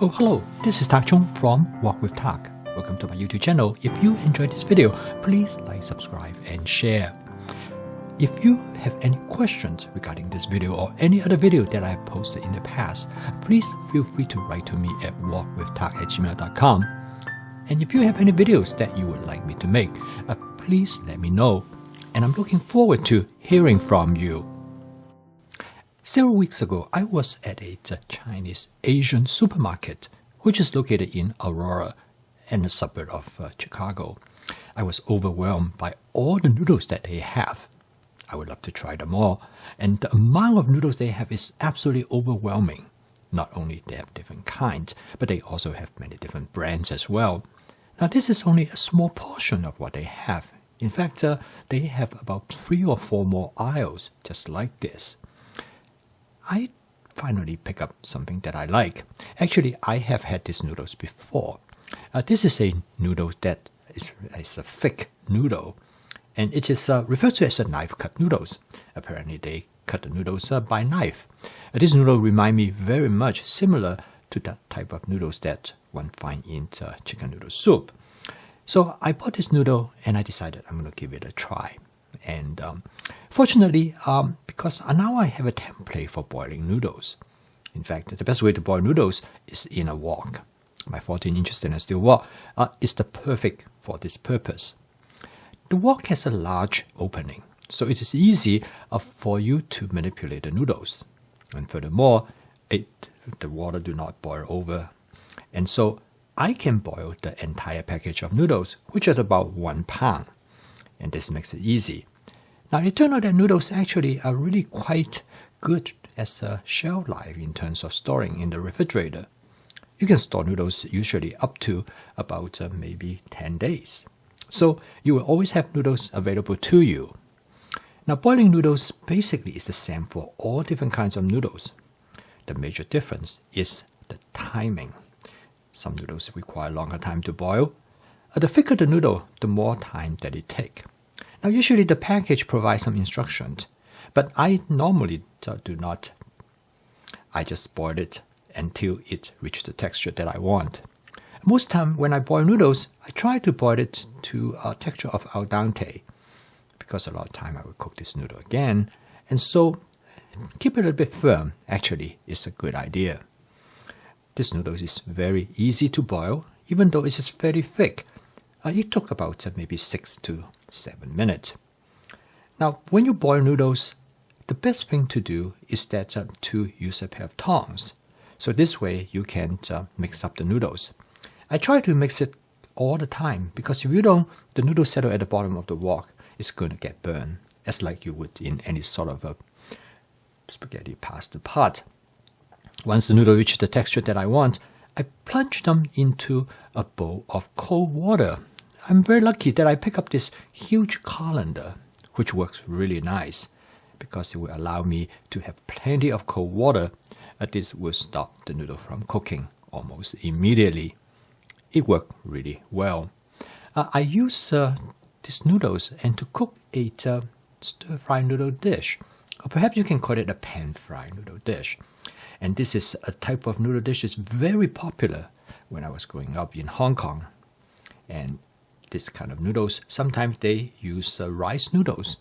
Oh, hello, this is Tak Chung from Walk with Tak. Welcome to my YouTube channel. If you enjoyed this video, please like, subscribe, and share. If you have any questions regarding this video or any other video that I have posted in the past, please feel free to write to me at walkwithtak@gmail.com. And if you have any videos that you would like me to make, please let me know. And I'm looking forward to hearing from you. Several weeks ago, I was at a Chinese Asian supermarket, which is located in Aurora, in a suburb of Chicago. I was overwhelmed by all the noodles that they have. I would love to try them all, and the amount of noodles they have is absolutely overwhelming. Not only they have different kinds, but they also have many different brands as well. Now, this is only a small portion of what they have. In fact, they have about 3 or 4 more aisles just like this. I finally pick up something that I like. Actually, I have had these noodles before. This is a noodle that is a thick noodle, and it is referred to as a knife-cut noodles. Apparently, they cut the noodles by knife. This noodle reminds me very much similar to that type of noodles that one finds in chicken noodle soup. So I bought this noodle, and I decided I'm going to give it a try. And fortunately, because now I have a template for boiling noodles. In fact, the best way to boil noodles is in a wok. My 14-inch stainless steel wok is the perfect for this purpose. The wok has a large opening, so it is easy for you to manipulate the noodles. And furthermore, the water do not boil over. And so I can boil the entire package of noodles, which is about 1 pound. And this makes it easy. Now, it turned out that noodles actually are really quite good as a shelf life in terms of storing in the refrigerator. You can store noodles usually up to about maybe 10 days. So you will always have noodles available to you. Now, boiling noodles basically is the same for all different kinds of noodles. The major difference is the timing. Some noodles require longer time to boil. The thicker the noodle, the more time that it takes. Now, usually the package provides some instructions, but I normally do not. I just boil it until it reaches the texture that I want. Most time when I boil noodles, I try to boil it to a texture of al dente, because a lot of time I will cook this noodle again, and so keep it a bit firm actually is a good idea. This noodle is very easy to boil, even though it is very thick. It took about maybe 6 to 7 minutes. Now, when you boil noodles, the best thing to do is that to use a pair of tongs. So this way you can mix up the noodles. I try to mix it all the time, because if you don't, the noodle settle at the bottom of the wok is going to get burned, as like you would in any sort of a spaghetti pasta pot. Once the noodle reaches the texture that I want, I plunge them into a bowl of cold water. I'm very lucky that I pick up this huge colander, which works really nice, because it will allow me to have plenty of cold water. This will stop the noodle from cooking almost immediately. It worked really well. I use these noodles and to cook a stir-fry noodle dish, or perhaps you can call it a pan-fried noodle dish. And this is a type of noodle dish that's very popular when I was growing up in Hong Kong. And this kind of noodles, sometimes they use rice noodles.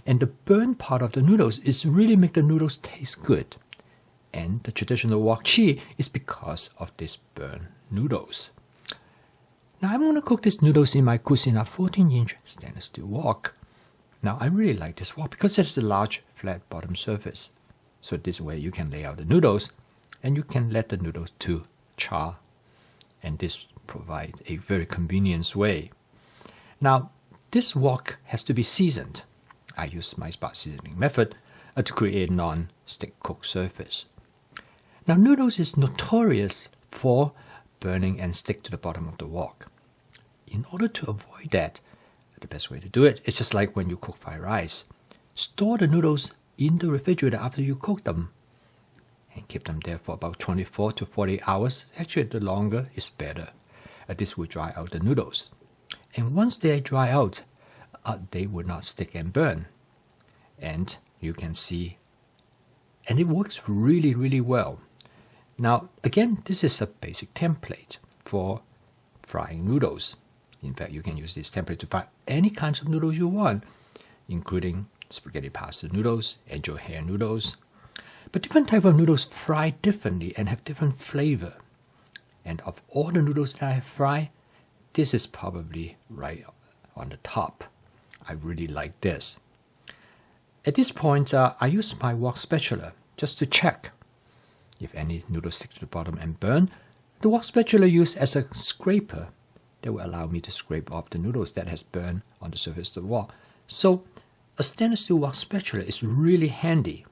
And the burnt part of the noodles is really make the noodles taste good. And the traditional wok chi is because of this burnt noodles. Now I'm going to cook these noodles in my Cucina 14-inch stainless steel wok. Now I really like this wok because it has a large flat bottom surface. So this way you can lay out the noodles and you can let the noodles to char. And this provides a very convenient way. Now, this wok has to be seasoned. I use my spot seasoning method to create a non-stick cook surface. Now, noodles is notorious for burning and stick to the bottom of the wok. In order to avoid that, the best way to do it is just like when you cook fried rice. Store the noodles in the refrigerator after you cook them and keep them there for about 24 to 40 hours. Actually, the longer is better. This will dry out the noodles. And once they dry out, they will not stick and burn. And you can see, and it works really, really well. Now, again, this is a basic template for frying noodles. In fact, you can use this template to fry any kinds of noodles you want, including spaghetti pasta noodles, angel hair noodles. But different types of noodles fry differently and have different flavor. And of all the noodles that I have fried, this is probably right on the top. I really like this. At this point, I use my wok spatula just to check. If any noodles stick to the bottom and burn, the wok spatula used as a scraper that will allow me to scrape off the noodles that has burned on the surface of the wok. So a stainless steel wok spatula is really handy.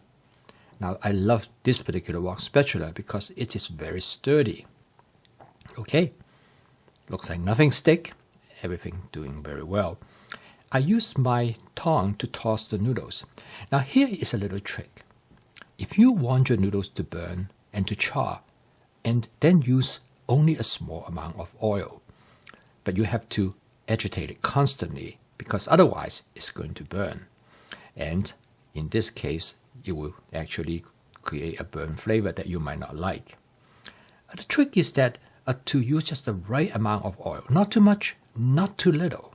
Now, I love this particular wok spatula because it is very sturdy. Okay, looks like nothing stick, everything doing very well. I use my tongue to toss the noodles. Now here is a little trick. If you want your noodles to burn and to char, and then use only a small amount of oil, but you have to agitate it constantly because otherwise it's going to burn. And in this case, it will actually create a burn flavor that you might not like. The trick is that to use just the right amount of oil, not too much, not too little.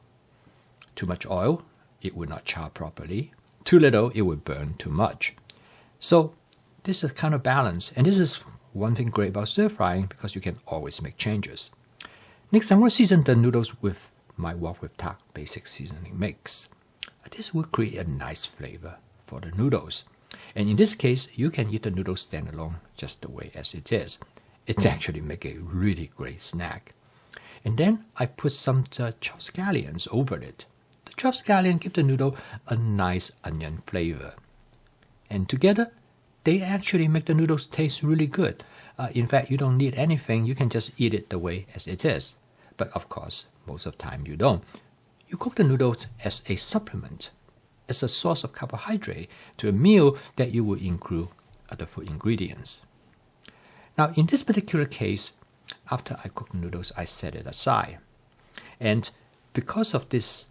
Too much oil, it will not char properly. Too little, it will burn too much. So this is kind of balance, and this is one thing great about stir frying because you can always make changes. Next, I'm going to season the noodles with my wok with tak basic seasoning mix. This will create a nice flavor for the noodles. And in this case, you can eat the noodles standalone just the way as it is. It actually makes a really great snack. And then I put some chopped scallions over it. The chopped scallion give the noodle a nice onion flavor. And together, they actually make the noodles taste really good. In fact, you don't need anything. You can just eat it the way as it is. But of course, most of the time you don't. You cook the noodles as a supplement, as a source of carbohydrate to a meal that you will include other food ingredients. Now, in this particular case, after I cook the noodles, I set it aside. And because of this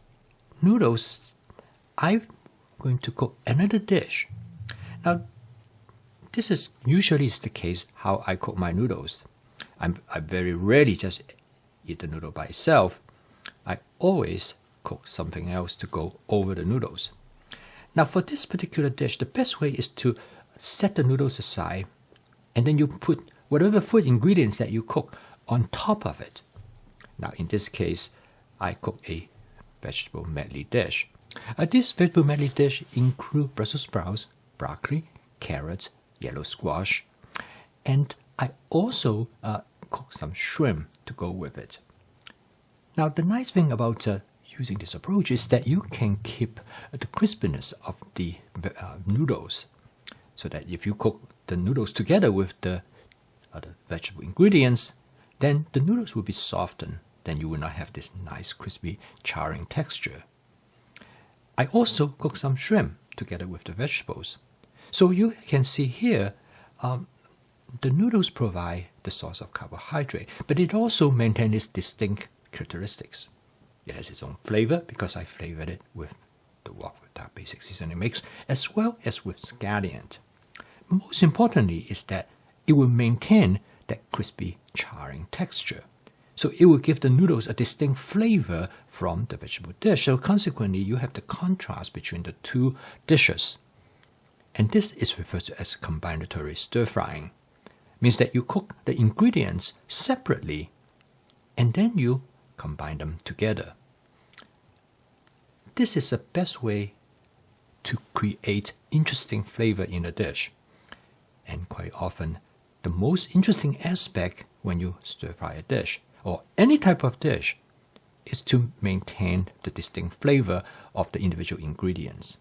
noodles, I'm going to cook another dish. Now, this is usually the case how I cook my noodles. I very rarely just eat the noodle by itself. I always cook something else to go over the noodles. Now, for this particular dish, the best way is to set the noodles aside, and then you put whatever food ingredients that you cook on top of it. Now, in this case, I cook a vegetable medley dish. This vegetable medley dish includes Brussels sprouts, broccoli, carrots, yellow squash, and I also cook some shrimp to go with it. Now, the nice thing about using this approach is that you can keep the crispiness of the noodles, so that if you cook the noodles together with the other vegetable ingredients, then the noodles will be softened. Then you will not have this nice crispy charring texture. I also cook some shrimp together with the vegetables. So you can see here, the noodles provide the source of carbohydrate, but it also maintains its distinct characteristics. It has its own flavor because I flavored it with the wok with tak basic seasoning mix, as well as with scallion. Most importantly is that it will maintain that crispy charring texture. So it will give the noodles a distinct flavor from the vegetable dish. So consequently, you have the contrast between the two dishes. And this is referred to as combinatory stir frying. Means that you cook the ingredients separately and then you combine them together. This is the best way to create interesting flavor in a dish. And quite often, the most interesting aspect when you stir fry a dish, or any type of dish, is to maintain the distinct flavor of the individual ingredients.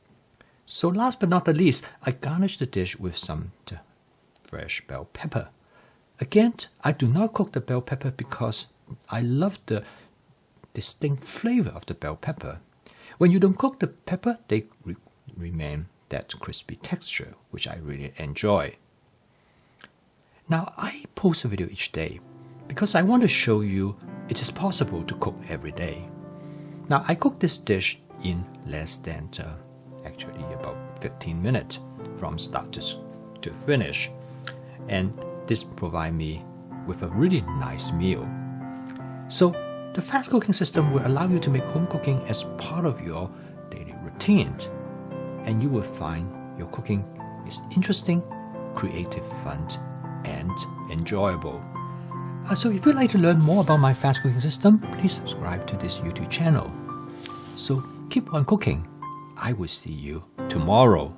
So last but not the least, I garnish the dish with some fresh bell pepper. Again, I do not cook the bell pepper because I love the distinct flavor of the bell pepper. When you don't cook the pepper, they remain that crispy texture, which I really enjoy. Now, I post a video each day because I want to show you it is possible to cook every day. Now, I cook this dish in less than actually about 15 minutes from start to finish. And this provides me with a really nice meal. So the fast cooking system will allow you to make home cooking as part of your daily routine, and you will find your cooking is interesting, creative, fun, and enjoyable. So if you'd like to learn more about my fast cooking system, please subscribe to this YouTube channel. So keep on cooking. I will see you tomorrow.